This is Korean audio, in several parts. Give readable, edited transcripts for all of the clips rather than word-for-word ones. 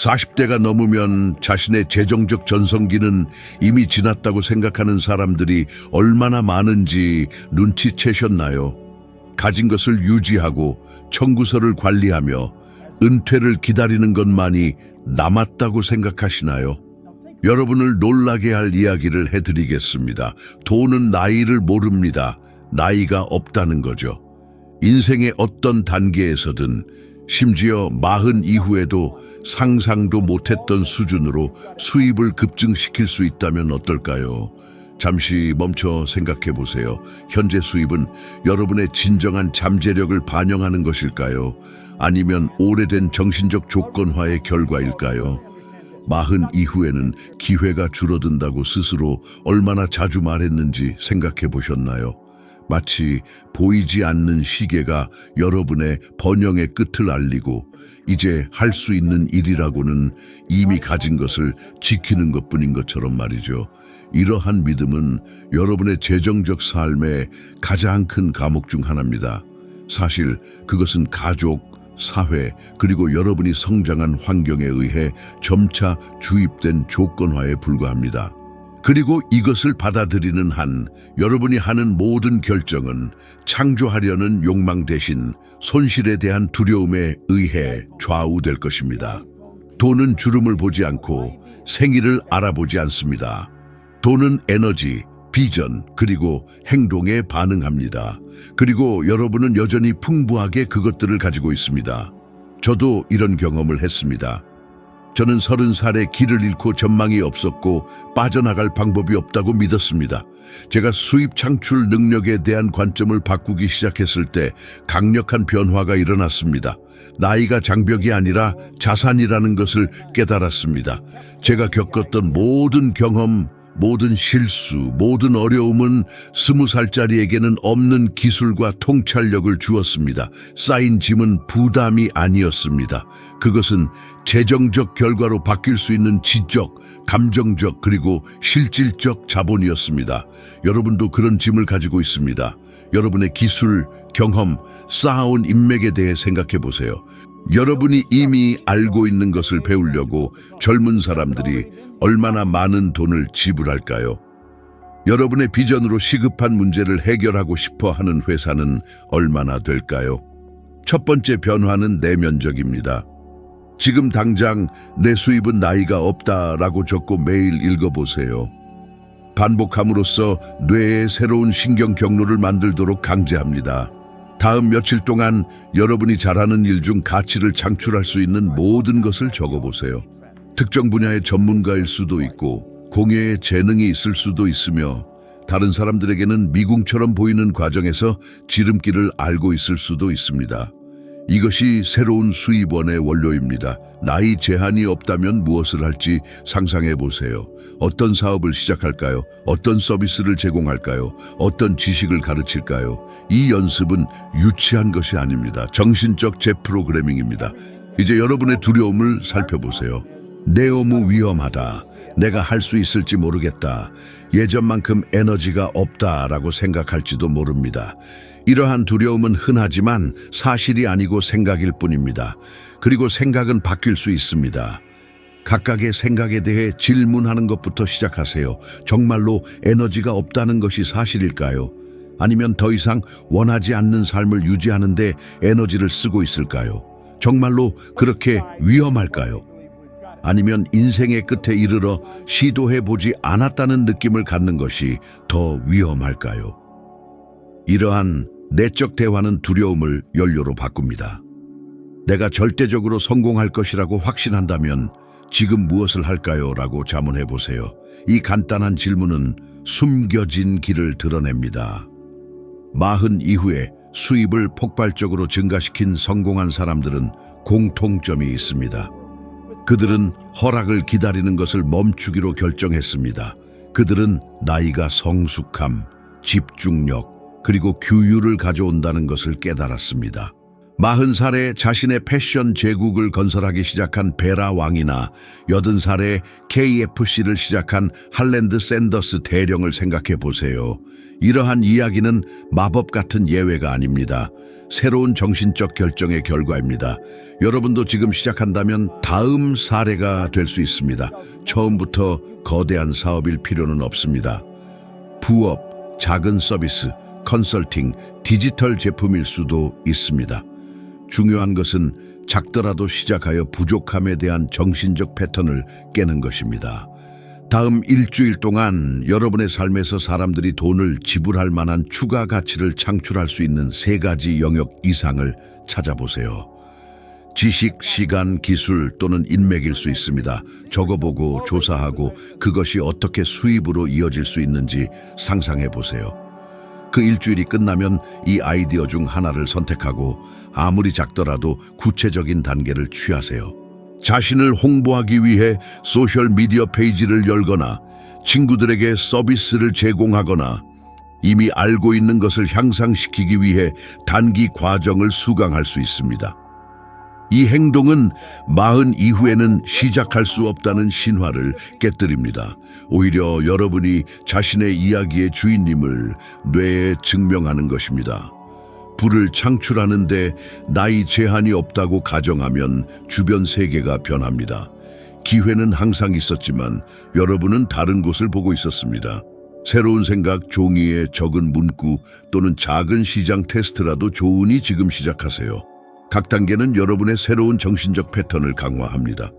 40대가 넘으면 자신의 재정적 전성기는 이미 지났다고 생각하는 사람들이 얼마나 많은지 눈치채셨나요? 가진 것을 유지하고 청구서를 관리하며 은퇴를 기다리는 것만이 남았다고 생각하시나요? 여러분을 놀라게 할 이야기를 해드리겠습니다. 돈은 나이를 모릅니다. 나이가 없다는 거죠. 인생의 어떤 단계에서든 심지어 40 이후에도 상상도 못했던 수준으로 수입을 급증시킬 수 있다면 어떨까요? 잠시 멈춰 생각해 보세요. 현재 수입은 여러분의 진정한 잠재력을 반영하는 것일까요? 아니면 오래된 정신적 조건화의 결과일까요? 40 이후에는 기회가 줄어든다고 스스로 얼마나 자주 말했는지 생각해 보셨나요? 마치 보이지 않는 시계가 여러분의 번영의 끝을 알리고 이제 할 수 있는 일이라고는 이미 가진 것을 지키는 것뿐인 것처럼 말이죠. 이러한 믿음은 여러분의 재정적 삶의 가장 큰 감옥 중 하나입니다. 사실 그것은 가족, 사회, 그리고 여러분이 성장한 환경에 의해 점차 주입된 조건화에 불과합니다. 그리고 이것을 받아들이는 한 여러분이 하는 모든 결정은 창조하려는 욕망 대신 손실에 대한 두려움에 의해 좌우될 것입니다. 돈은 주름을 보지 않고 생일을 알아보지 않습니다. 돈은 에너지, 비전, 그리고 행동에 반응합니다. 그리고 여러분은 여전히 풍부하게 그것들을 가지고 있습니다. 저도 이런 경험을 했습니다. 저는 30살에 길을 잃고 전망이 없었고 빠져나갈 방법이 없다고 믿었습니다. 제가 수입 창출 능력에 대한 관점을 바꾸기 시작했을 때 강력한 변화가 일어났습니다. 나이가 장벽이 아니라 자산이라는 것을 깨달았습니다. 제가 겪었던 모든 경험, 모든 실수, 모든 어려움은 20살짜리에게는 없는 기술과 통찰력을 주었습니다. 쌓인 짐은 부담이 아니었습니다. 그것은 재정적 결과로 바뀔 수 있는 지적, 감정적, 그리고 실질적 자본이었습니다. 여러분도 그런 짐을 가지고 있습니다. 여러분의 기술, 경험, 쌓아온 인맥에 대해 생각해 보세요. 여러분이 이미 알고 있는 것을 배우려고 젊은 사람들이 얼마나 많은 돈을 지불할까요? 여러분의 비전으로 시급한 문제를 해결하고 싶어 하는 회사는 얼마나 될까요? 첫 번째 변화는 내면적입니다. 지금 당장 내 수입은 나이가 없다라고 적고 매일 읽어보세요. 반복함으로써 뇌에 새로운 신경 경로를 만들도록 강제합니다. 다음 며칠 동안 여러분이 잘하는 일 중 가치를 창출할 수 있는 모든 것을 적어보세요. 특정 분야의 전문가일 수도 있고 공예의 재능이 있을 수도 있으며 다른 사람들에게는 미궁처럼 보이는 과정에서 지름길을 알고 있을 수도 있습니다. 이것이 새로운 수입원의 원료입니다. 나이 제한이 없다면 무엇을 할지 상상해 보세요. 어떤 사업을 시작할까요? 어떤 서비스를 제공할까요? 어떤 지식을 가르칠까요? 이 연습은 유치한 것이 아닙니다. 정신적 재프로그래밍입니다. 이제 여러분의 두려움을 살펴보세요. 너무 위험하다. 내가 할 수 있을지 모르겠다. 예전만큼 에너지가 없다라고 생각할지도 모릅니다. 이러한 두려움은 흔하지만 사실이 아니고 생각일 뿐입니다. 그리고 생각은 바뀔 수 있습니다. 각각의 생각에 대해 질문하는 것부터 시작하세요. 정말로 에너지가 없다는 것이 사실일까요? 아니면 더 이상 원하지 않는 삶을 유지하는 데 에너지를 쓰고 있을까요? 정말로 그렇게 위험할까요? 아니면 인생의 끝에 이르러 시도해보지 않았다는 느낌을 갖는 것이 더 위험할까요? 이러한 내적 대화는 두려움을 연료로 바꿉니다. 내가 절대적으로 성공할 것이라고 확신한다면 지금 무엇을 할까요? 라고 자문해보세요. 이 간단한 질문은 숨겨진 길을 드러냅니다. 40 이후에 수입을 폭발적으로 증가시킨 성공한 사람들은 공통점이 있습니다. 그들은 허락을 기다리는 것을 멈추기로 결정했습니다. 그들은 나이가 성숙함, 집중력, 그리고 규율을 가져온다는 것을 깨달았습니다. 40살에 자신의 패션 제국을 건설하기 시작한 베라 왕이나 80살에 KFC를 시작한 할랜드 샌더스 대령을 생각해 보세요. 이러한 이야기는 마법 같은 예외가 아닙니다. 새로운 정신적 결정의 결과입니다. 여러분도 지금 시작한다면 다음 사례가 될 수 있습니다. 처음부터 거대한 사업일 필요는 없습니다. 부업, 작은 서비스, 컨설팅, 디지털 제품일 수도 있습니다. 중요한 것은 작더라도 시작하여 부족함에 대한 정신적 패턴을 깨는 것입니다. 다음 일주일 동안 여러분의 삶에서 사람들이 돈을 지불할 만한 추가 가치를 창출할 수 있는 3가지 영역 이상을 찾아보세요. 지식, 시간, 기술 또는 인맥일 수 있습니다. 적어보고 조사하고 그것이 어떻게 수입으로 이어질 수 있는지 상상해 보세요. 그 일주일이 끝나면 이 아이디어 중 하나를 선택하고 아무리 작더라도 구체적인 단계를 취하세요. 자신을 홍보하기 위해 소셜미디어 페이지를 열거나 친구들에게 서비스를 제공하거나 이미 알고 있는 것을 향상시키기 위해 단기 과정을 수강할 수 있습니다. 이 행동은 40 이후에는 시작할 수 없다는 신화를 깨뜨립니다. 오히려 여러분이 자신의 이야기의 주인님을 뇌에 증명하는 것입니다. 부를 창출하는데 나이 제한이 없다고 가정하면 주변 세계가 변합니다. 기회는 항상 있었지만 여러분은 다른 곳을 보고 있었습니다. 새로운 생각, 종이에 적은 문구 또는 작은 시장 테스트라도 좋으니 지금 시작하세요. 각 단계는 여러분의 새로운 정신적 패턴을 강화합니다.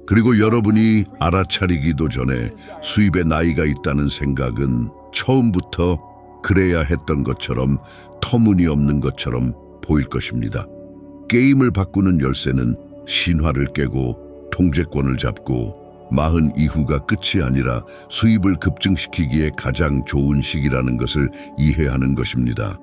그리고 여러분이 알아차리기도 전에 수입의 나이가 있다는 생각은 처음부터 그래야 했던 것처럼 터무니없는 것처럼 보일 것입니다. 게임을 바꾸는 열쇠는 신화를 깨고 통제권을 잡고 40 이후가 끝이 아니라 수입을 급증시키기에 가장 좋은 시기라는 것을 이해하는 것입니다.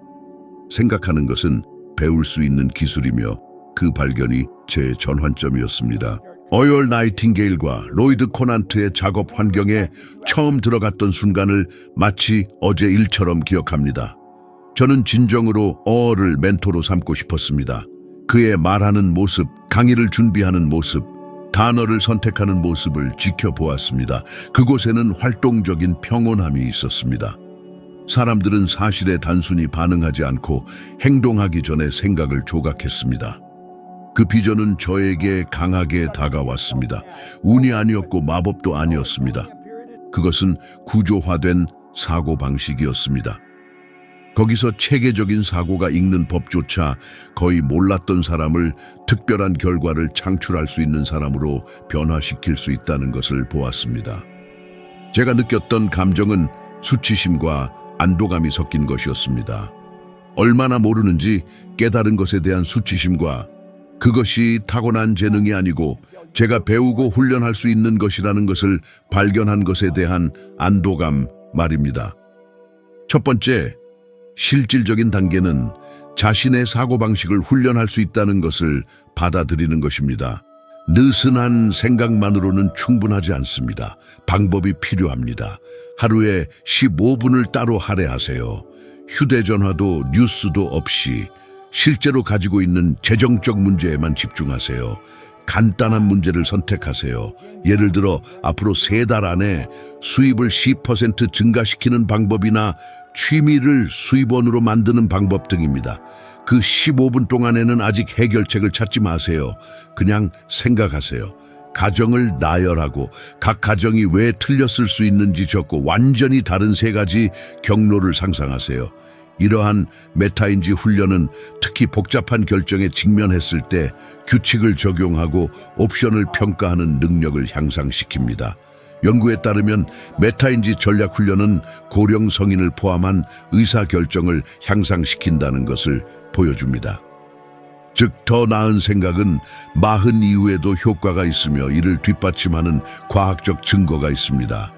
생각하는 것은 배울 수 있는 기술이며 그 발견이 제 전환점이었습니다. 어열 나이팅게일과 로이드 코난트의 작업 환경에 처음 들어갔던 순간을 마치 어제 일처럼 기억합니다. 저는 진정으로 어를 멘토로 삼고 싶었습니다. 그의 말하는 모습, 강의를 준비하는 모습, 단어를 선택하는 모습을 지켜보았습니다. 그곳에는 활동적인 평온함이 있었습니다. 사람들은 사실에 단순히 반응하지 않고 행동하기 전에 생각을 조각했습니다. 그 비전은 저에게 강하게 다가왔습니다. 운이 아니었고 마법도 아니었습니다. 그것은 구조화된 사고방식이었습니다. 거기서 체계적인 사고가 읽는 법조차 거의 몰랐던 사람을 특별한 결과를 창출할 수 있는 사람으로 변화시킬 수 있다는 것을 보았습니다. 제가 느꼈던 감정은 수치심과 안도감이 섞인 것이었습니다. 얼마나 모르는지 깨달은 것에 대한 수치심과 그것이 타고난 재능이 아니고 제가 배우고 훈련할 수 있는 것이라는 것을 발견한 것에 대한 안도감 말입니다. 첫 번째, 실질적인 단계는 자신의 사고방식을 훈련할 수 있다는 것을 받아들이는 것입니다. 느슨한 생각만으로는 충분하지 않습니다. 방법이 필요합니다. 하루에 15분을 따로 할애하세요. 휴대전화도 뉴스도 없이 실제로 가지고 있는 재정적 문제에만 집중하세요. 간단한 문제를 선택하세요. 예를 들어 앞으로 3달 안에 수입을 10% 증가시키는 방법이나 취미를 수입원으로 만드는 방법 등입니다. 그 15분 동안에는 아직 해결책을 찾지 마세요. 그냥 생각하세요. 가정을 나열하고 각 가정이 왜 틀렸을 수 있는지 적고 완전히 다른 3가지 경로를 상상하세요. 이러한 메타인지 훈련은 특히 복잡한 결정에 직면했을 때 규칙을 적용하고 옵션을 평가하는 능력을 향상시킵니다. 연구에 따르면 메타인지 전략 훈련은 고령 성인을 포함한 의사결정을 향상시킨다는 것을 보여줍니다. 즉, 더 나은 생각은 40 이후에도 효과가 있으며 이를 뒷받침하는 과학적 증거가 있습니다.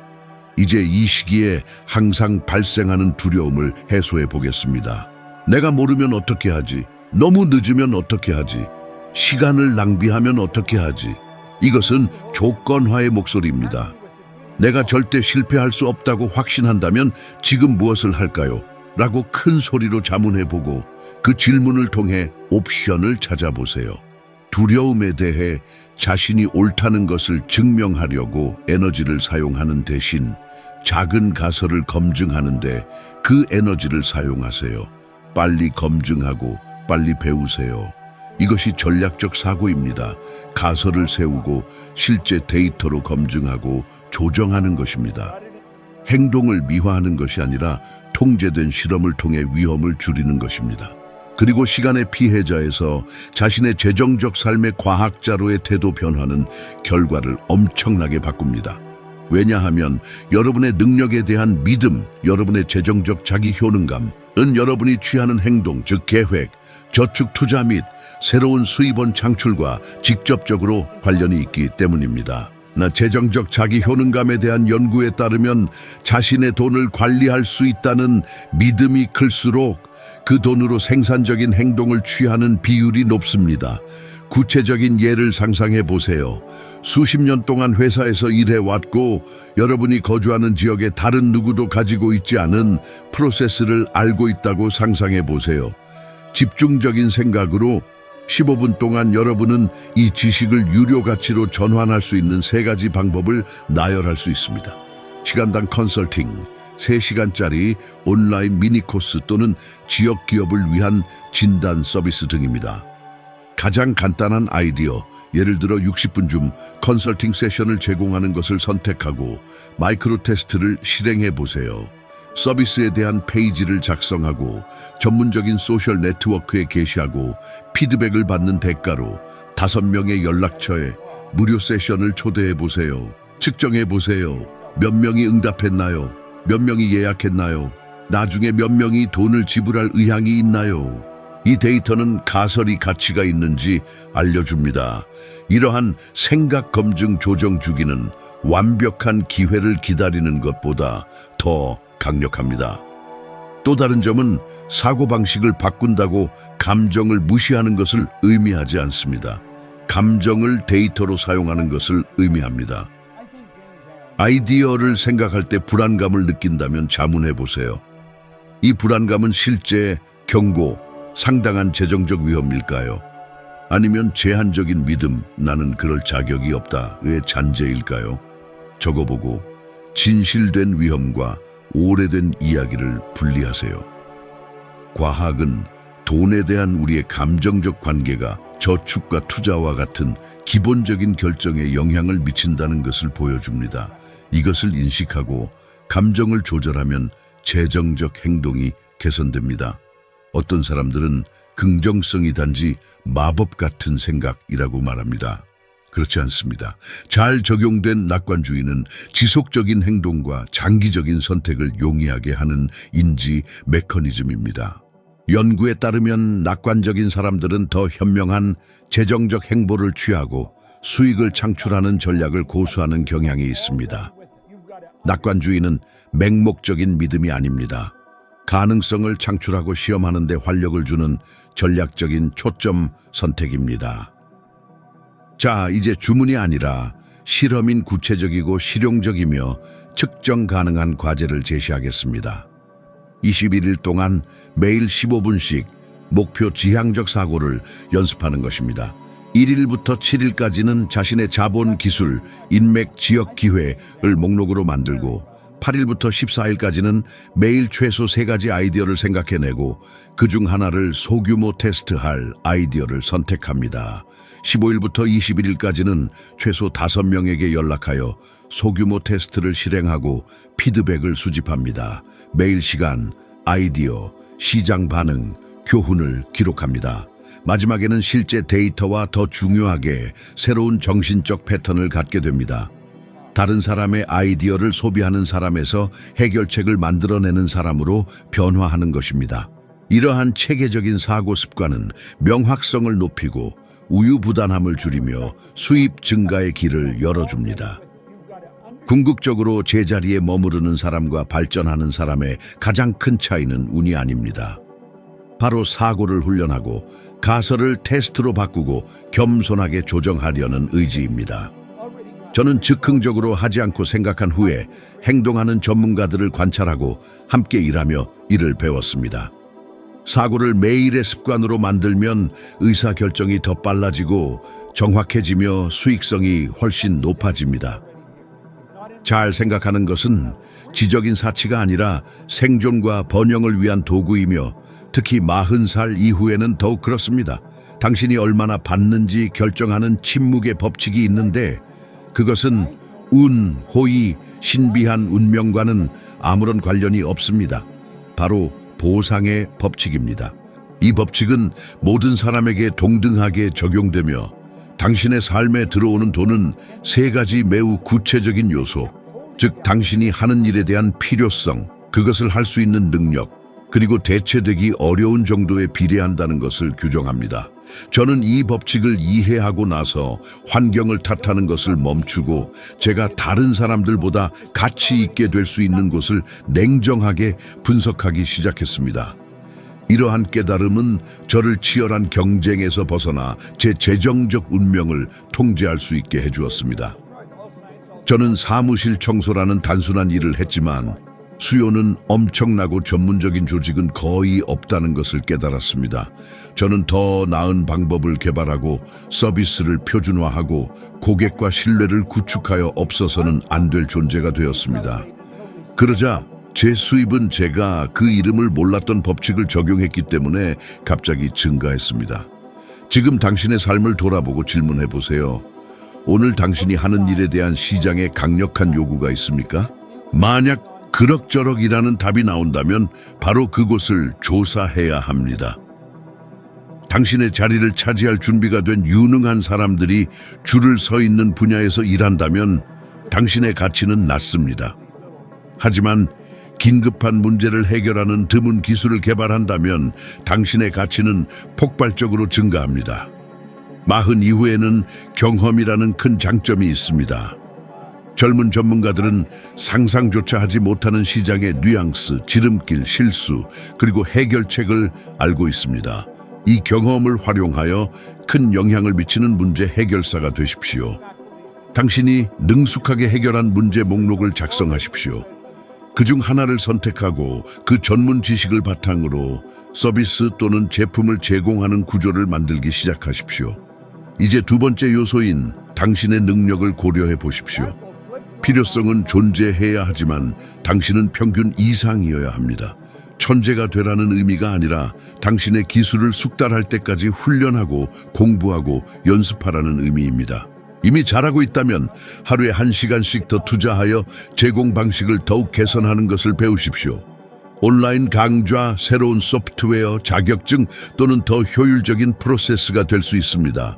이제 이 시기에 항상 발생하는 두려움을 해소해 보겠습니다. 내가 모르면 어떻게 하지? 너무 늦으면 어떻게 하지? 시간을 낭비하면 어떻게 하지? 이것은 조건화의 목소리입니다. 내가 절대 실패할 수 없다고 확신한다면 지금 무엇을 할까요? 라고 큰 소리로 자문해보고 그 질문을 통해 옵션을 찾아보세요. 두려움에 대해 자신이 옳다는 것을 증명하려고 에너지를 사용하는 대신 작은 가설을 검증하는데 그 에너지를 사용하세요. 빨리 검증하고 빨리 배우세요. 이것이 전략적 사고입니다. 가설을 세우고 실제 데이터로 검증하고 조정하는 것입니다. 행동을 미화하는 것이 아니라 통제된 실험을 통해 위험을 줄이는 것입니다. 그리고 시간의 피해자에서 자신의 재정적 삶의 과학자로의 태도 변화는 결과를 엄청나게 바꿉니다. 왜냐하면 여러분의 능력에 대한 믿음, 여러분의 재정적 자기 효능감은 여러분이 취하는 행동, 즉 계획, 저축 투자 및 새로운 수입원 창출과 직접적으로 관련이 있기 때문입니다. 재정적 자기 효능감에 대한 연구에 따르면 자신의 돈을 관리할 수 있다는 믿음이 클수록 그 돈으로 생산적인 행동을 취하는 비율이 높습니다. 구체적인 예를 상상해 보세요. 수십 년 동안 회사에서 일해왔고 여러분이 거주하는 지역에 다른 누구도 가지고 있지 않은 프로세스를 알고 있다고 상상해 보세요. 집중적인 생각으로 15분 동안 여러분은 이 지식을 유료 가치로 전환할 수 있는 3가지 방법을 나열할 수 있습니다. 시간당 컨설팅, 3시간짜리 온라인 미니 코스 또는 지역 기업을 위한 진단 서비스 등입니다. 가장 간단한 아이디어, 예를 들어 60분 중 컨설팅 세션을 제공하는 것을 선택하고 마이크로 테스트를 실행해 보세요. 서비스에 대한 페이지를 작성하고 전문적인 소셜 네트워크에 게시하고 피드백을 받는 대가로 5명의 연락처에 무료 세션을 초대해 보세요. 측정해 보세요. 몇 명이 응답했나요? 몇 명이 예약했나요? 나중에 몇 명이 돈을 지불할 의향이 있나요? 이 데이터는 가설이 가치가 있는지 알려줍니다. 이러한 생각 검증 조정 주기는 완벽한 기회를 기다리는 것보다 더 강력합니다. 또 다른 점은 사고방식을 바꾼다고 감정을 무시하는 것을 의미하지 않습니다. 감정을 데이터로 사용하는 것을 의미합니다. 아이디어를 생각할 때 불안감을 느낀다면 자문해 보세요. 이 불안감은 실제 경고, 상당한 재정적 위험일까요? 아니면 제한적인 믿음, 나는 그럴 자격이 없다의 잔재일까요? 적어보고 진실된 위험과 오래된 이야기를 분리하세요. 과학은 돈에 대한 우리의 감정적 관계가 저축과 투자와 같은 기본적인 결정에 영향을 미친다는 것을 보여줍니다. 이것을 인식하고 감정을 조절하면 재정적 행동이 개선됩니다. 어떤 사람들은 긍정성이 단지 마법 같은 생각이라고 말합니다. 그렇지 않습니다. 잘 적용된 낙관주의는 지속적인 행동과 장기적인 선택을 용이하게 하는 인지 메커니즘입니다. 연구에 따르면 낙관적인 사람들은 더 현명한 재정적 행보를 취하고 수익을 창출하는 전략을 고수하는 경향이 있습니다. 낙관주의는 맹목적인 믿음이 아닙니다. 가능성을 창출하고 시험하는 데 활력을 주는 전략적인 초점 선택입니다. 자, 이제 주문이 아니라 실험인 구체적이고 실용적이며 측정 가능한 과제를 제시하겠습니다. 21일 동안 매일 15분씩 목표 지향적 사고를 연습하는 것입니다. 1일부터 7일까지는 자신의 자본, 기술, 인맥, 지역 기회를 목록으로 만들고 8일부터 14일까지는 매일 최소 3가지 아이디어를 생각해내고 그중 하나를 소규모 테스트할 아이디어를 선택합니다. 15일부터 21일까지는 최소 5명에게 연락하여 소규모 테스트를 실행하고 피드백을 수집합니다. 매일 시간, 아이디어, 시장 반응, 교훈을 기록합니다. 마지막에는 실제 데이터와 더 중요하게 새로운 정신적 패턴을 갖게 됩니다. 다른 사람의 아이디어를 소비하는 사람에서 해결책을 만들어내는 사람으로 변화하는 것입니다. 이러한 체계적인 사고 습관은 명확성을 높이고 우유부단함을 줄이며 수입 증가의 길을 열어줍니다. 궁극적으로 제자리에 머무르는 사람과 발전하는 사람의 가장 큰 차이는 운이 아닙니다. 바로 사고를 훈련하고 가설을 테스트로 바꾸고 겸손하게 조정하려는 의지입니다. 저는 즉흥적으로 하지 않고 생각한 후에 행동하는 전문가들을 관찰하고 함께 일하며 이를 배웠습니다. 사고를 매일의 습관으로 만들면 의사결정이 더 빨라지고 정확해지며 수익성이 훨씬 높아집니다. 잘 생각하는 것은 지적인 사치가 아니라 생존과 번영을 위한 도구이며 특히 40살 이후에는 더욱 그렇습니다. 당신이 얼마나 받는지 결정하는 침묵의 법칙이 있는데 그것은 운, 호의, 신비한 운명과는 아무런 관련이 없습니다. 바로 보상의 법칙입니다. 이 법칙은 모든 사람에게 동등하게 적용되며 당신의 삶에 들어오는 돈은 세 가지 매우 구체적인 요소, 즉 당신이 하는 일에 대한 필요성, 그것을 할 수 있는 능력, 그리고 대체되기 어려운 정도에 비례한다는 것을 규정합니다. 저는 이 법칙을 이해하고 나서 환경을 탓하는 것을 멈추고 제가 다른 사람들보다 가치 있게 될 수 있는 곳을 냉정하게 분석하기 시작했습니다. 이러한 깨달음은 저를 치열한 경쟁에서 벗어나 제 재정적 운명을 통제할 수 있게 해주었습니다. 저는 사무실 청소라는 단순한 일을 했지만 수요는 엄청나고 전문적인 조직은 거의 없다는 것을 깨달았습니다. 저는 더 나은 방법을 개발하고 서비스를 표준화하고 고객과 신뢰를 구축하여 없어서는 안 될 존재가 되었습니다. 그러자 제 수입은 제가 그 이름을 몰랐던 법칙을 적용했기 때문에 갑자기 증가했습니다. 지금 당신의 삶을 돌아보고 질문해 보세요. 오늘 당신이 하는 일에 대한 시장에 강력한 요구가 있습니까? 만약 그럭저럭이라는 답이 나온다면 바로 그곳을 조사해야 합니다. 당신의 자리를 차지할 준비가 된 유능한 사람들이 줄을 서 있는 분야에서 일한다면 당신의 가치는 낮습니다. 하지만 긴급한 문제를 해결하는 드문 기술을 개발한다면 당신의 가치는 폭발적으로 증가합니다. 40 이후에는 경험이라는 큰 장점이 있습니다. 젊은 전문가들은 상상조차 하지 못하는 시장의 뉘앙스, 지름길, 실수, 그리고 해결책을 알고 있습니다. 이 경험을 활용하여 큰 영향을 미치는 문제 해결사가 되십시오. 당신이 능숙하게 해결한 문제 목록을 작성하십시오. 그중 하나를 선택하고 그 전문 지식을 바탕으로 서비스 또는 제품을 제공하는 구조를 만들기 시작하십시오. 이제 두 번째 요소인 당신의 능력을 고려해 보십시오. 필요성은 존재해야 하지만 당신은 평균 이상이어야 합니다. 천재가 되라는 의미가 아니라 당신의 기술을 숙달할 때까지 훈련하고 공부하고 연습하라는 의미입니다. 이미 잘하고 있다면 하루에 1시간씩 더 투자하여 제공 방식을 더욱 개선하는 것을 배우십시오. 온라인 강좌, 새로운 소프트웨어, 자격증 또는 더 효율적인 프로세스가 될 수 있습니다.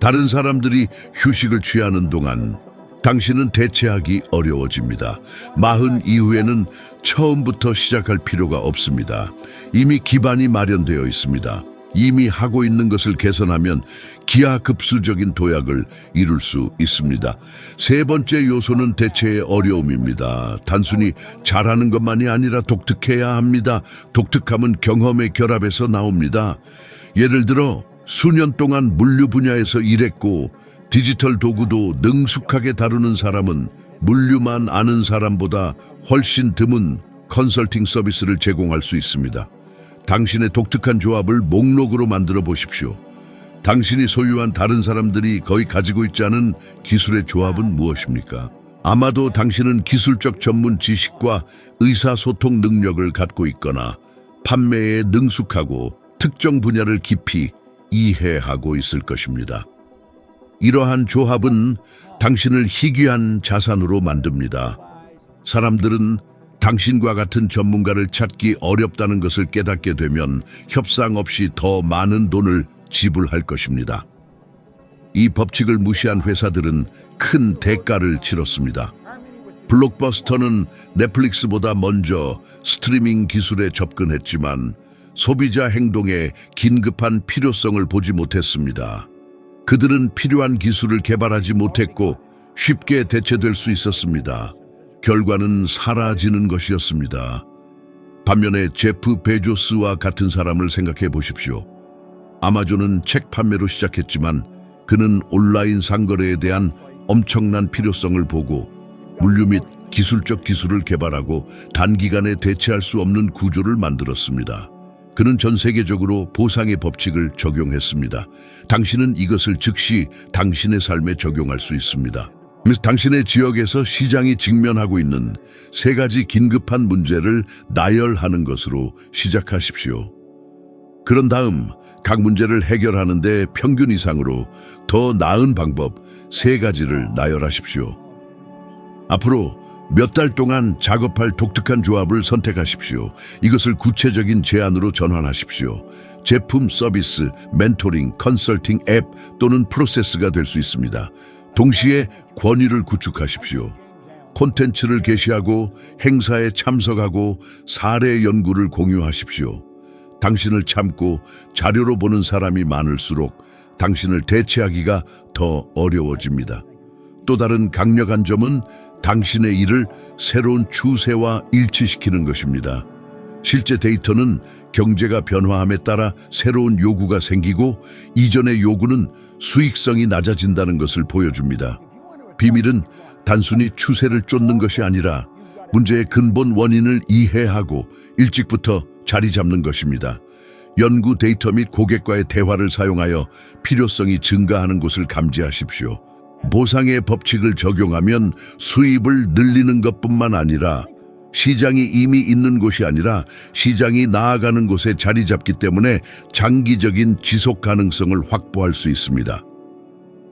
다른 사람들이 휴식을 취하는 동안 당신은 대체하기 어려워집니다. 40 이후에는 처음부터 시작할 필요가 없습니다. 이미 기반이 마련되어 있습니다. 이미 하고 있는 것을 개선하면 기하급수적인 도약을 이룰 수 있습니다. 세 번째 요소는 대체의 어려움입니다. 단순히 잘하는 것만이 아니라 독특해야 합니다. 독특함은 경험의 결합에서 나옵니다. 예를 들어 수년 동안 물류 분야에서 일했고 디지털 도구도 능숙하게 다루는 사람은 물류만 아는 사람보다 훨씬 드문 컨설팅 서비스를 제공할 수 있습니다. 당신의 독특한 조합을 목록으로 만들어 보십시오. 당신이 소유한 다른 사람들이 거의 가지고 있지 않은 기술의 조합은 무엇입니까? 아마도 당신은 기술적 전문 지식과 의사소통 능력을 갖고 있거나 판매에 능숙하고 특정 분야를 깊이 이해하고 있을 것입니다. 이러한 조합은 당신을 희귀한 자산으로 만듭니다. 사람들은 당신과 같은 전문가를 찾기 어렵다는 것을 깨닫게 되면 협상 없이 더 많은 돈을 지불할 것입니다. 이 법칙을 무시한 회사들은 큰 대가를 치렀습니다. 블록버스터는 넷플릭스보다 먼저 스트리밍 기술에 접근했지만 소비자 행동의 긴급한 필요성을 보지 못했습니다. 그들은 필요한 기술을 개발하지 못했고 쉽게 대체될 수 있었습니다. 결과는 사라지는 것이었습니다. 반면에 제프 베조스와 같은 사람을 생각해 보십시오. 아마존은 책 판매로 시작했지만 그는 온라인 상거래에 대한 엄청난 필요성을 보고 물류 및 기술적 기술을 개발하고 단기간에 대체할 수 없는 구조를 만들었습니다. 그는 전 세계적으로 보상의 법칙을 적용했습니다. 당신은 이것을 즉시 당신의 삶에 적용할 수 있습니다. 당신의 지역에서 시장이 직면하고 있는 세 가지 긴급한 문제를 나열하는 것으로 시작하십시오. 그런 다음 각 문제를 해결하는 데 평균 이상으로 더 나은 방법 3가지를 나열하십시오. 앞으로 몇 달 동안 작업할 독특한 조합을 선택하십시오. 이것을 구체적인 제안으로 전환하십시오. 제품, 서비스, 멘토링, 컨설팅, 앱 또는 프로세스가 될 수 있습니다. 동시에 권위를 구축하십시오. 콘텐츠를 게시하고 행사에 참석하고 사례 연구를 공유하십시오. 당신을 참고 자료로 보는 사람이 많을수록 당신을 대체하기가 더 어려워집니다. 또 다른 강력한 점은 당신의 일을 새로운 추세와 일치시키는 것입니다. 실제 데이터는 경제가 변화함에 따라 새로운 요구가 생기고 이전의 요구는 수익성이 낮아진다는 것을 보여줍니다. 비밀은 단순히 추세를 쫓는 것이 아니라 문제의 근본 원인을 이해하고 일찍부터 자리 잡는 것입니다. 연구 데이터 및 고객과의 대화를 사용하여 필요성이 증가하는 곳을 감지하십시오. 보상의 법칙을 적용하면 수입을 늘리는 것뿐만 아니라 시장이 이미 있는 곳이 아니라 시장이 나아가는 곳에 자리 잡기 때문에 장기적인 지속 가능성을 확보할 수 있습니다.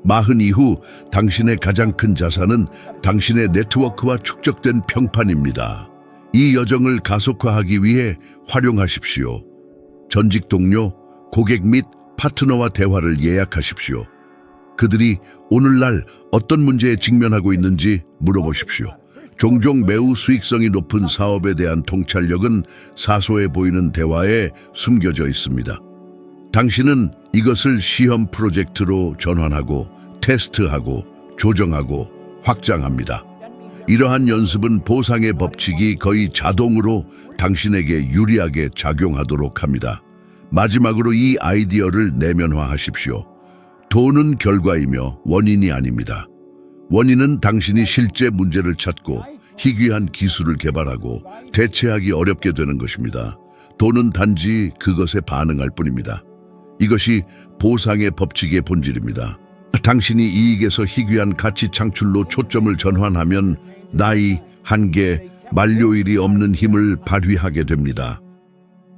마흔 이후 당신의 가장 큰 자산은 당신의 네트워크와 축적된 평판입니다. 이 여정을 가속화하기 위해 활용하십시오. 전직 동료, 고객 및 파트너와 대화를 예약하십시오. 그들이 오늘날 어떤 문제에 직면하고 있는지 물어보십시오. 종종 매우 수익성이 높은 사업에 대한 통찰력은 사소해 보이는 대화에 숨겨져 있습니다. 당신은 이것을 시험 프로젝트로 전환하고 테스트하고 조정하고 확장합니다. 이러한 연습은 보상의 법칙이 거의 자동으로 당신에게 유리하게 작용하도록 합니다. 마지막으로 이 아이디어를 내면화하십시오. 돈은 결과이며 원인이 아닙니다. 원인은 당신이 실제 문제를 찾고 희귀한 기술을 개발하고 대체하기 어렵게 되는 것입니다. 돈은 단지 그것에 반응할 뿐입니다. 이것이 보상의 법칙의 본질입니다. 당신이 이익에서 희귀한 가치 창출로 초점을 전환하면 나이, 한계, 만료일이 없는 힘을 발휘하게 됩니다.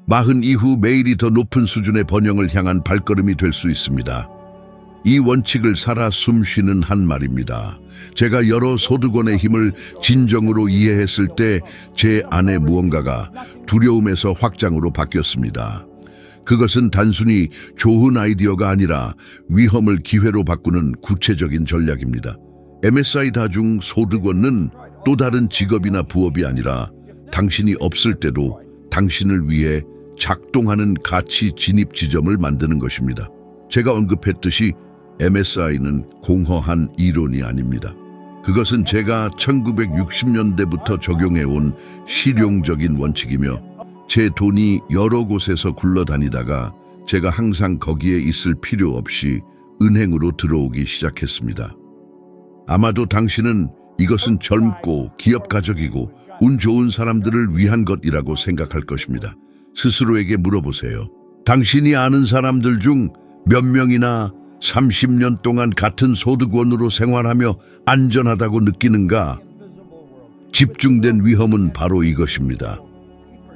마흔 이후 매일이 더 높은 수준의 번영을 향한 발걸음이 될 수 있습니다. 이 원칙을 살아 숨쉬는 한 말입니다. 제가 여러 소득원의 힘을 진정으로 이해했을 때 제 안에 무언가가 두려움에서 확장으로 바뀌었습니다. 그것은 단순히 좋은 아이디어가 아니라 위험을 기회로 바꾸는 구체적인 전략입니다. MSI 다중 소득원은 또 다른 직업이나 부업이 아니라 당신이 없을 때도 당신을 위해 작동하는 가치 진입 지점을 만드는 것입니다. 제가 언급했듯이 MSI는 공허한 이론이 아닙니다. 그것은 제가 1960년대부터 적용해온 실용적인 원칙이며 제 돈이 여러 곳에서 굴러다니다가 제가 항상 거기에 있을 필요 없이 은행으로 들어오기 시작했습니다. 아마도 당신은 이것은 젊고 기업가적이고 운 좋은 사람들을 위한 것이라고 생각할 것입니다. 스스로에게 물어보세요. 당신이 아는 사람들 중 몇 명이나 30년 동안 같은 소득원으로 생활하며 안전하다고 느끼는가? 집중된 위험은 바로 이것입니다.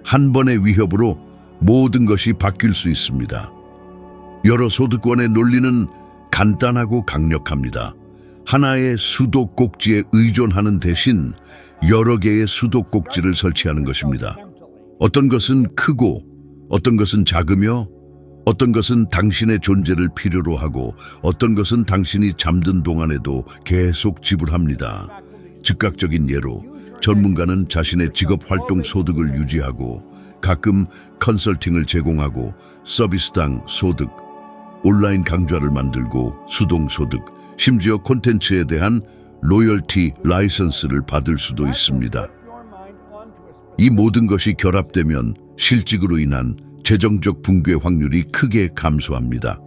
한 번의 위협으로 모든 것이 바뀔 수 있습니다. 여러 소득원의 논리는 간단하고 강력합니다. 하나의 수도꼭지에 의존하는 대신 여러 개의 수도꼭지를 설치하는 것입니다. 어떤 것은 크고 어떤 것은 작으며 어떤 것은 당신의 존재를 필요로 하고 어떤 것은 당신이 잠든 동안에도 계속 지불합니다. 즉각적인 예로 전문가는 자신의 직업활동 소득을 유지하고 가끔 컨설팅을 제공하고 서비스당 소득, 온라인 강좌를 만들고 수동소득, 심지어 콘텐츠에 대한 로열티 라이선스를 받을 수도 있습니다. 이 모든 것이 결합되면 실직으로 인한 재정적 붕괴 확률이 크게 감소합니다.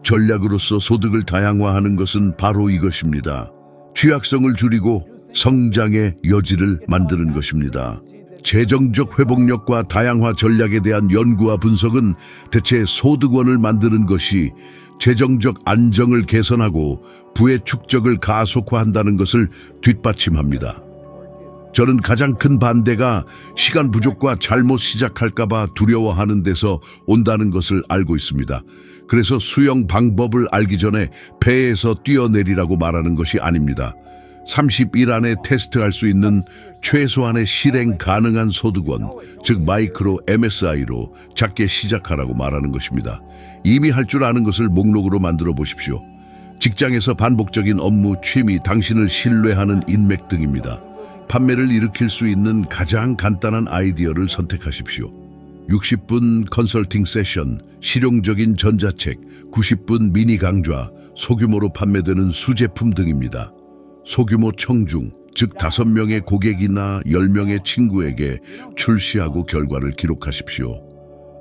전략으로서 소득을 다양화하는 것은 바로 이것입니다. 취약성을 줄이고 성장의 여지를 만드는 것입니다. 재정적 회복력과 다양화 전략에 대한 연구와 분석은 대체 소득원을 만드는 것이 재정적 안정을 개선하고 부의 축적을 가속화한다는 것을 뒷받침합니다. 저는 가장 큰 반대가 시간 부족과 잘못 시작할까봐 두려워하는 데서 온다는 것을 알고 있습니다. 그래서 수영 방법을 알기 전에 배에서 뛰어내리라고 말하는 것이 아닙니다. 30일 안에 테스트할 수 있는 최소한의 실행 가능한 소득원, 즉 마이크로 MSI로 작게 시작하라고 말하는 것입니다. 이미 할 줄 아는 것을 목록으로 만들어 보십시오. 직장에서 반복적인 업무, 취미, 당신을 신뢰하는 인맥 등입니다. 판매를 일으킬 수 있는 가장 간단한 아이디어를 선택하십시오. 60분 컨설팅 세션, 실용적인 전자책, 90분 미니 강좌, 소규모로 판매되는 수제품 등입니다. 소규모 청중, 즉 5명의 고객이나 10명의 친구에게 출시하고 결과를 기록하십시오.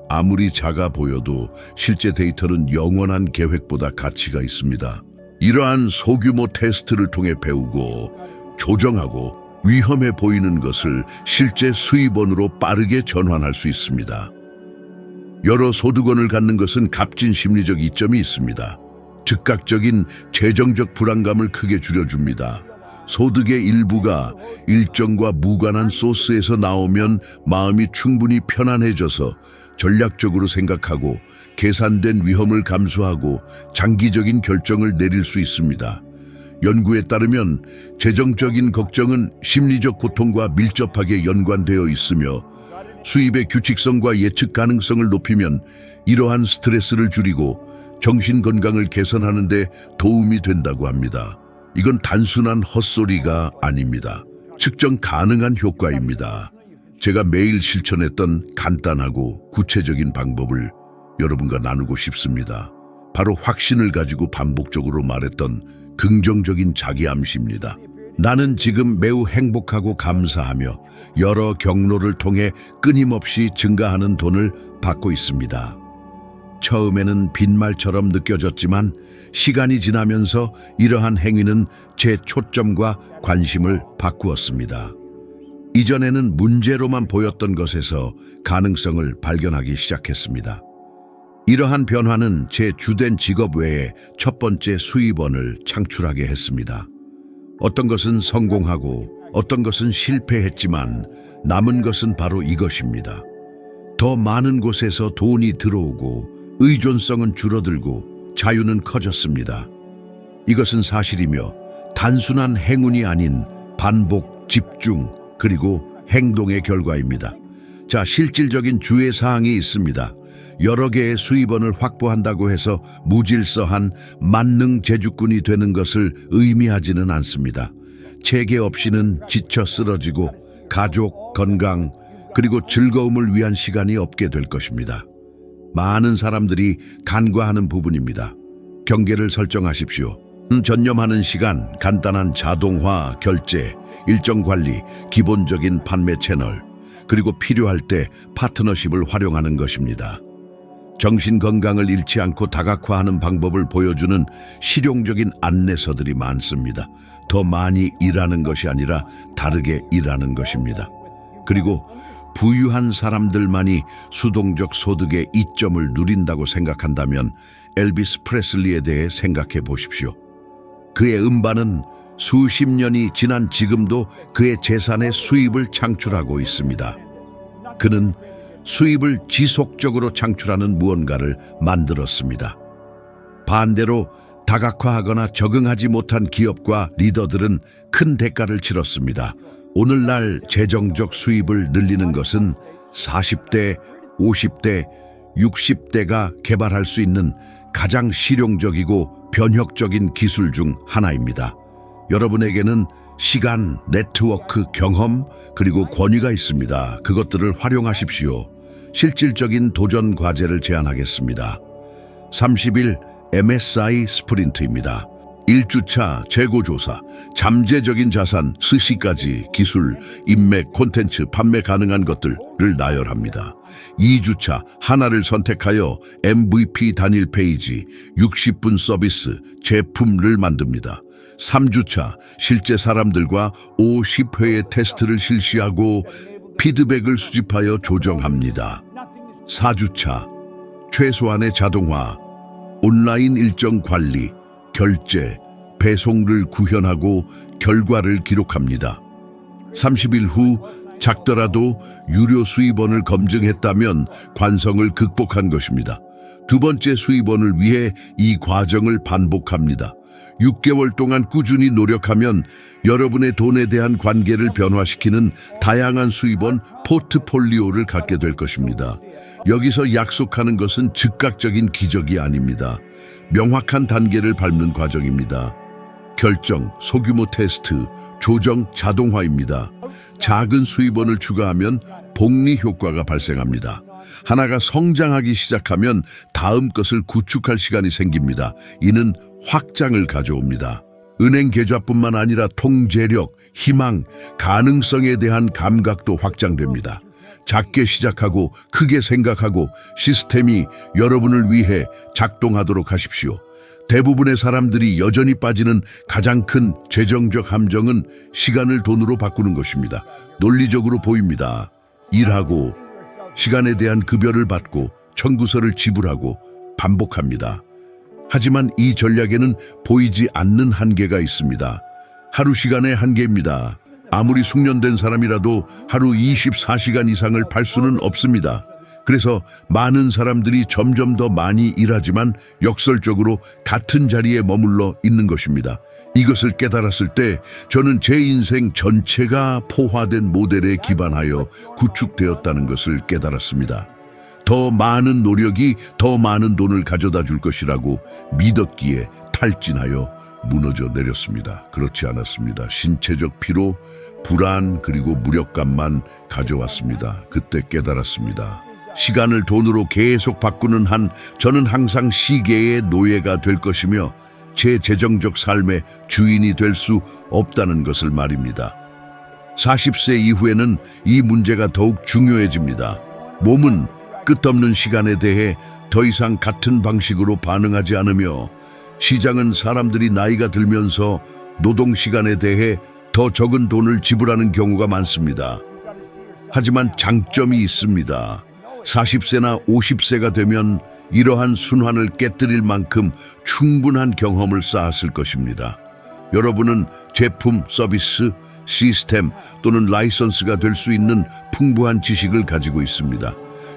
아무리 작아 보여도 실제 데이터는 영원한 계획보다 가치가 있습니다. 이러한 소규모 테스트를 통해 배우고 조정하고 위험해 보이는 것을 실제 수입원으로 빠르게 전환할 수 있습니다. 여러 소득원을 갖는 것은 값진 심리적 이점이 있습니다. 즉각적인 재정적 불안감을 크게 줄여줍니다. 소득의 일부가 일정과 무관한 소스에서 나오면 마음이 충분히 편안해져서 전략적으로 생각하고 계산된 위험을 감수하고 장기적인 결정을 내릴 수 있습니다. 연구에 따르면 재정적인 걱정은 심리적 고통과 밀접하게 연관되어 있으며 수입의 규칙성과 예측 가능성을 높이면 이러한 스트레스를 줄이고 정신 건강을 개선하는 데 도움이 된다고 합니다. 이건 단순한 헛소리가 아닙니다. 측정 가능한 효과입니다. 제가 매일 실천했던 간단하고 구체적인 방법을 여러분과 나누고 싶습니다. 바로 확신을 가지고 반복적으로 말했던 긍정적인 자기암시입니다. 나는 지금 매우 행복하고 감사하며 여러 경로를 통해 끊임없이 증가하는 돈을 받고 있습니다. 처음에는 빈말처럼 느껴졌지만 시간이 지나면서 이러한 행위는 제 초점과 관심을 바꾸었습니다. 이전에는 문제로만 보였던 것에서 가능성을 발견하기 시작했습니다. 이러한 변화는 제 주된 직업 외에 첫 번째 수입원을 창출하게 했습니다. 어떤 것은 성공하고 어떤 것은 실패했지만 남은 것은 바로 이것입니다. 더 많은 곳에서 돈이 들어오고 의존성은 줄어들고 자유는 커졌습니다. 이것은 사실이며 단순한 행운이 아닌 반복, 집중, 그리고 행동의 결과입니다. 자, 실질적인 주의 사항이 있습니다. 여러 개의 수입원을 확보한다고 해서 무질서한 만능 재주꾼이 되는 것을 의미하지는 않습니다. 체계 없이는 지쳐 쓰러지고 가족, 건강, 그리고 즐거움을 위한 시간이 없게 될 것입니다. 많은 사람들이 간과하는 부분입니다. 경계를 설정하십시오. 전념하는 시간, 간단한 자동화 결제, 일정 관리, 기본적인 판매 채널, 그리고 필요할 때 파트너십을 활용하는 것입니다. 정신 건강을 잃지 않고 다각화하는 방법을 보여주는 실용적인 안내서들이 많습니다. 더 많이 일하는 것이 아니라 다르게 일하는 것입니다. 그리고 부유한 사람들만이 수동적 소득의 이점을 누린다고 생각한다면 엘비스 프레슬리에 대해 생각해 보십시오. 그의 음반은 수십 년이 지난 지금도 그의 재산의 수입을 창출하고 있습니다. 그는 수입을 지속적으로 창출하는 무언가를 만들었습니다. 반대로 다각화하거나 적응하지 못한 기업과 리더들은 큰 대가를 치렀습니다. 오늘날 재정적 수입을 늘리는 것은 40대, 50대, 60대가 개발할 수 있는 가장 실용적이고 변혁적인 기술 중 하나입니다. 여러분에게는 시간, 네트워크, 경험, 그리고 권위가 있습니다. 그것들을 활용하십시오. 실질적인 도전 과제를 제안하겠습니다. 30일 MSI 스프린트입니다. 1주차 재고조사, 잠재적인 자산, 스시까지 기술, 인맥, 콘텐츠, 판매 가능한 것들을 나열합니다. 2주차 하나를 선택하여 MVP 단일 페이지, 60분 서비스, 제품을 만듭니다. 3주차 실제 사람들과 50회의 테스트를 실시하고 피드백을 수집하여 조정합니다. 4주차 최소한의 자동화, 온라인 일정 관리, 결제, 배송을 구현하고 결과를 기록합니다. 30일 후 작더라도 유료 수입원을 검증했다면 관성을 극복한 것입니다. 두 번째 수입원을 위해 이 과정을 반복합니다. 6개월 동안 꾸준히 노력하면 여러분의 돈에 대한 관계를 변화시키는 다양한 수입원 포트폴리오를 갖게 될 것입니다. 여기서 약속하는 것은 즉각적인 기적이 아닙니다. 명확한 단계를 밟는 과정입니다. 결정, 소규모 테스트, 조정 자동화입니다. 작은 수입원을 추가하면 복리 효과가 발생합니다. 하나가 성장하기 시작하면 다음 것을 구축할 시간이 생깁니다. 이는 확장을 가져옵니다. 은행 계좌뿐만 아니라 통제력, 희망, 가능성에 대한 감각도 확장됩니다. 작게 시작하고 크게 생각하고 시스템이 여러분을 위해 작동하도록 하십시오. 대부분의 사람들이 여전히 빠지는 가장 큰 재정적 함정은 시간을 돈으로 바꾸는 것입니다. 논리적으로 보입니다. 일하고 시간에 대한 급여를 받고 청구서를 지불하고 반복합니다. 하지만 이 전략에는 보이지 않는 한계가 있습니다. 하루 시간의 한계입니다. 아무리 숙련된 사람이라도 하루 24시간 이상을 팔 수는 없습니다. 그래서 많은 사람들이 점점 더 많이 일하지만 역설적으로 같은 자리에 머물러 있는 것입니다. 이것을 깨달았을 때 저는 제 인생 전체가 포화된 모델에 기반하여 구축되었다는 것을 깨달았습니다. 더 많은 노력이 더 많은 돈을 가져다 줄 것이라고 믿었기에 탈진하여 무너져 내렸습니다. 그렇지 않았습니다. 신체적 피로, 불안 그리고 무력감만 가져왔습니다. 그때 깨달았습니다. 시간을 돈으로 계속 바꾸는 한 저는 항상 시계의 노예가 될 것이며 제 재정적 삶의 주인이 될 수 없다는 것을 말입니다. 40세 이후에는 이 문제가 더욱 중요해집니다. 몸은 끝없는 시간에 대해 더 이상 같은 방식으로 반응하지 않으며 시장은 사람들이 나이가 들면서 노동 시간에 대해 더 적은 돈을 지불하는 경우가 많습니다. 하지만 장점이 있습니다. 40세나 50세가 되면 이러한 순환을 깨뜨릴 만큼 충분한 경험을 쌓았을 것입니다. 여러분은 제품, 서비스, 시스템 또는 라이선스가 될 수 있는 풍부한 지식을 가지고 있습니다.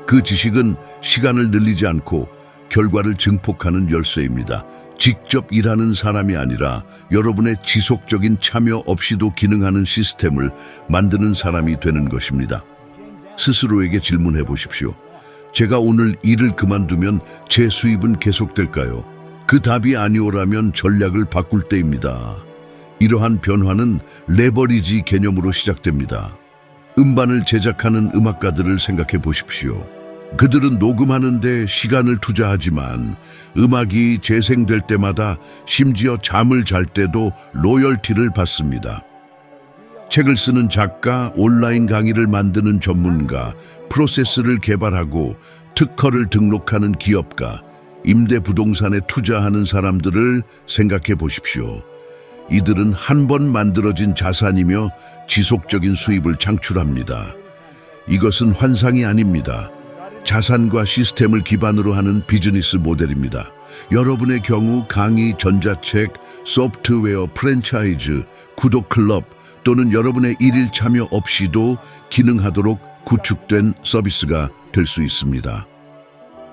그 지식은 시간을 늘리지 않고 결과를 증폭하는 열쇠입니다. 직접 일하는 사람이 아니라 여러분의 지속적인 참여 없이도 기능하는 시스템을 만드는 사람이 되는 것입니다. 스스로에게 질문해 보십시오. 제가 오늘 일을 그만두면 제 수입은 계속될까요? 그 답이 아니오라면 전략을 바꿀 때입니다. 이러한 변화는 레버리지 개념으로 시작됩니다. 음반을 제작하는 음악가들을 생각해 보십시오. 그들은 녹음하는데 시간을 투자하지만 음악이 재생될 때마다 심지어 잠을 잘 때도 로열티를 받습니다. 책을 쓰는 작가, 온라인 강의를 만드는 전문가, 프로세스를 개발하고 특허를 등록하는 기업가, 임대 부동산에 투자하는 사람들을 생각해 보십시오. 이들은 한 번 만들어진 자산이며 지속적인 수입을 창출합니다. 이것은 환상이 아닙니다. 자산과 시스템을 기반으로 하는 비즈니스 모델입니다. 여러분의 경우 강의, 전자책, 소프트웨어, 프랜차이즈, 구독 클럽 또는 여러분의 일일 참여 없이도 기능하도록 구축된 서비스가 될 수 있습니다.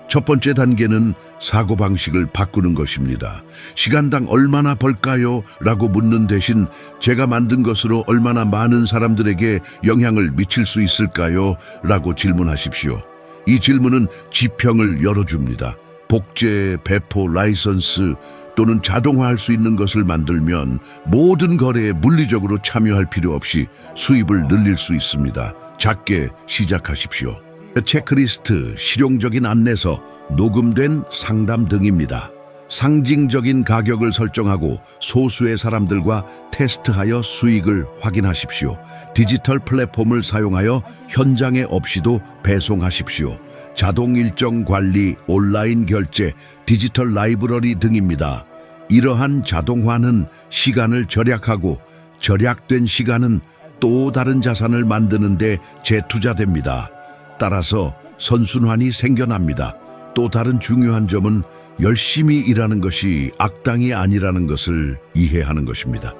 첫 번째 단계는 사고방식을 바꾸는 것입니다. 시간당 얼마나 벌까요? 라고 묻는 대신 제가 만든 것으로 얼마나 많은 사람들에게 영향을 미칠 수 있을까요? 라고 질문하십시오. 이 질문은 지평을 열어줍니다. 복제, 배포, 라이선스 또는 자동화할 수 있는 것을 만들면 모든 거래에 물리적으로 참여할 필요 없이 수입을 늘릴 수 있습니다. 작게 시작하십시오. 체크리스트, 실용적인 안내서, 녹음된 상담 등입니다. 상징적인 가격을 설정하고 소수의 사람들과 테스트하여 수익을 확인하십시오. 디지털 플랫폼을 사용하여 현장에 없이도 배송하십시오. 자동 일정 관리, 온라인 결제, 디지털 라이브러리 등입니다. 이러한 자동화는 시간을 절약하고 절약된 시간은 또 다른 자산을 만드는 데 재투자됩니다. 따라서 선순환이 생겨납니다. 또 다른 중요한 점은 열심히 일하는 것이 악당이 아니라는 것을 이해하는 것입니다.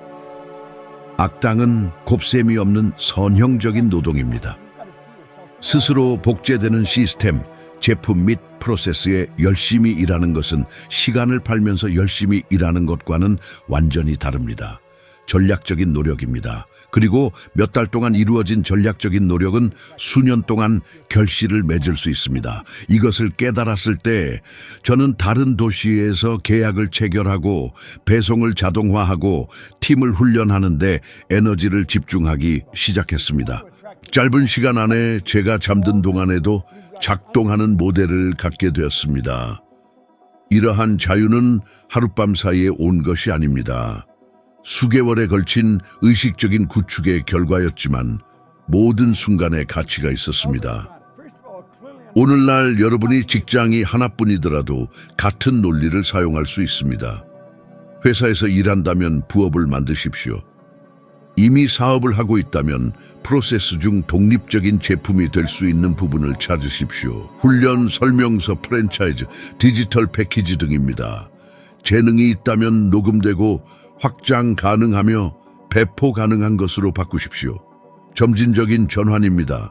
악당은 곱셈이 없는 선형적인 노동입니다. 스스로 복제되는 시스템, 제품 및 프로세스에 열심히 일하는 것은 시간을 팔면서 열심히 일하는 것과는 완전히 다릅니다. 전략적인 노력입니다. 그리고 몇 달 동안 이루어진 전략적인 노력은 수년 동안 결실을 맺을 수 있습니다. 이것을 깨달았을 때 저는 다른 도시에서 계약을 체결하고 배송을 자동화하고 팀을 훈련하는 데 에너지를 집중하기 시작했습니다. 짧은 시간 안에 제가 잠든 동안에도 작동하는 모델을 갖게 되었습니다. 이러한 자유는 하룻밤 사이에 온 것이 아닙니다. 수개월에 걸친 의식적인 구축의 결과였지만 모든 순간에 가치가 있었습니다. 오늘날 여러분이 직장이 하나뿐이더라도 같은 논리를 사용할 수 있습니다. 회사에서 일한다면 부업을 만드십시오. 이미 사업을 하고 있다면 프로세스 중 독립적인 제품이 될 수 있는 부분을 찾으십시오. 훈련, 설명서, 프랜차이즈, 디지털 패키지 등입니다. 재능이 있다면 녹음되고 확장 가능하며 배포 가능한 것으로 바꾸십시오. 점진적인 전환입니다.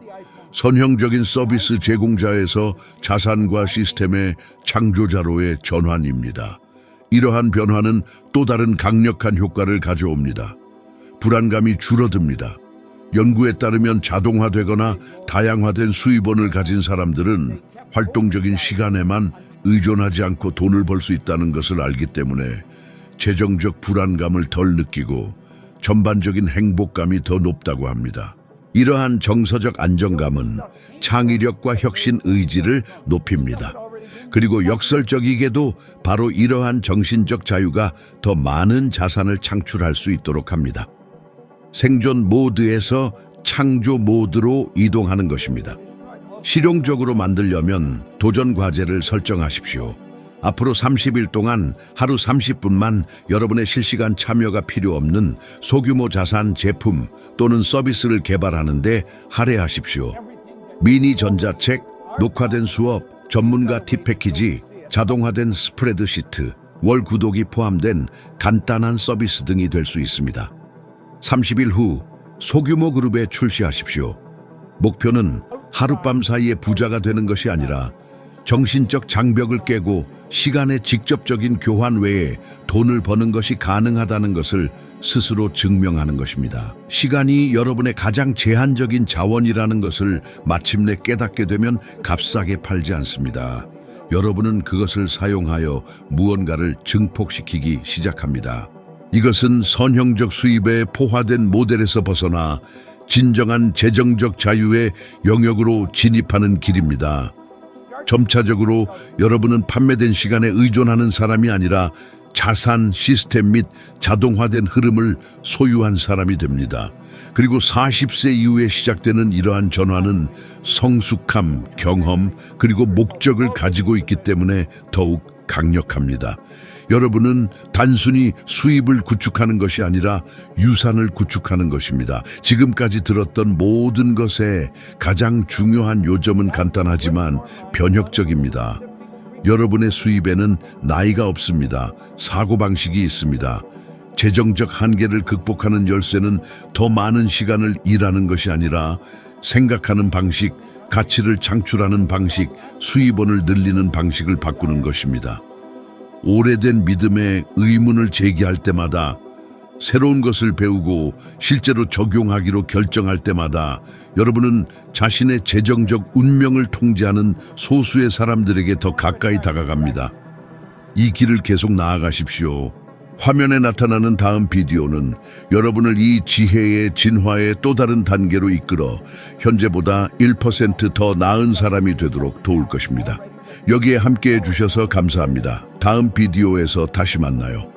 선형적인 서비스 제공자에서 자산과 시스템의 창조자로의 전환입니다. 이러한 변화는 또 다른 강력한 효과를 가져옵니다. 불안감이 줄어듭니다. 연구에 따르면 자동화되거나 다양화된 수입원을 가진 사람들은 활동적인 시간에만 의존하지 않고 돈을 벌 수 있다는 것을 알기 때문에 재정적 불안감을 덜 느끼고 전반적인 행복감이 더 높다고 합니다. 이러한 정서적 안정감은 창의력과 혁신 의지를 높입니다. 그리고 역설적이게도 바로 이러한 정신적 자유가 더 많은 자산을 창출할 수 있도록 합니다. 생존 모드에서 창조 모드로 이동하는 것입니다. 실용적으로 만들려면 도전 과제를 설정하십시오. 앞으로 30일 동안 하루 30분만 여러분의 실시간 참여가 필요 없는 소규모 자산 제품 또는 서비스를 개발하는 데 할애하십시오. 미니 전자책, 녹화된 수업, 전문가 팁 패키지, 자동화된 스프레드시트, 월 구독이 포함된 간단한 서비스 등이 될 수 있습니다. 30일 후 소규모 그룹에 출시하십시오. 목표는 하룻밤 사이에 부자가 되는 것이 아니라 정신적 장벽을 깨고 시간의 직접적인 교환 외에 돈을 버는 것이 가능하다는 것을 스스로 증명하는 것입니다. 시간이 여러분의 가장 제한적인 자원이라는 것을 마침내 깨닫게 되면 값싸게 팔지 않습니다. 여러분은 그것을 사용하여 무언가를 증폭시키기 시작합니다. 이것은 선형적 수입에 포화된 모델에서 벗어나 진정한 재정적 자유의 영역으로 진입하는 길입니다. 점차적으로 여러분은 판매된 시간에 의존하는 사람이 아니라 자산, 시스템 및 자동화된 흐름을 소유한 사람이 됩니다. 그리고 40세 이후에 시작되는 이러한 전환은 성숙함, 경험, 그리고 목적을 가지고 있기 때문에 더욱 강력합니다. 여러분은 단순히 수입을 구축하는 것이 아니라 유산을 구축하는 것입니다. 지금까지 들었던 모든 것의 가장 중요한 요점은 간단하지만 변혁적입니다. 여러분의 수입에는 나이가 없습니다. 사고방식이 있습니다. 재정적 한계를 극복하는 열쇠는 더 많은 시간을 일하는 것이 아니라 생각하는 방식, 가치를 창출하는 방식, 수입원을 늘리는 방식을 바꾸는 것입니다. 오래된 믿음에 의문을 제기할 때마다, 새로운 것을 배우고 실제로 적용하기로 결정할 때마다 여러분은 자신의 재정적 운명을 통제하는 소수의 사람들에게 더 가까이 다가갑니다. 이 길을 계속 나아가십시오. 화면에 나타나는 다음 비디오는 여러분을 이 지혜의 진화의 또 다른 단계로 이끌어 현재보다 1% 더 나은 사람이 되도록 도울 것입니다. 여기에 함께해 주셔서 감사합니다. 다음 비디오에서 다시 만나요.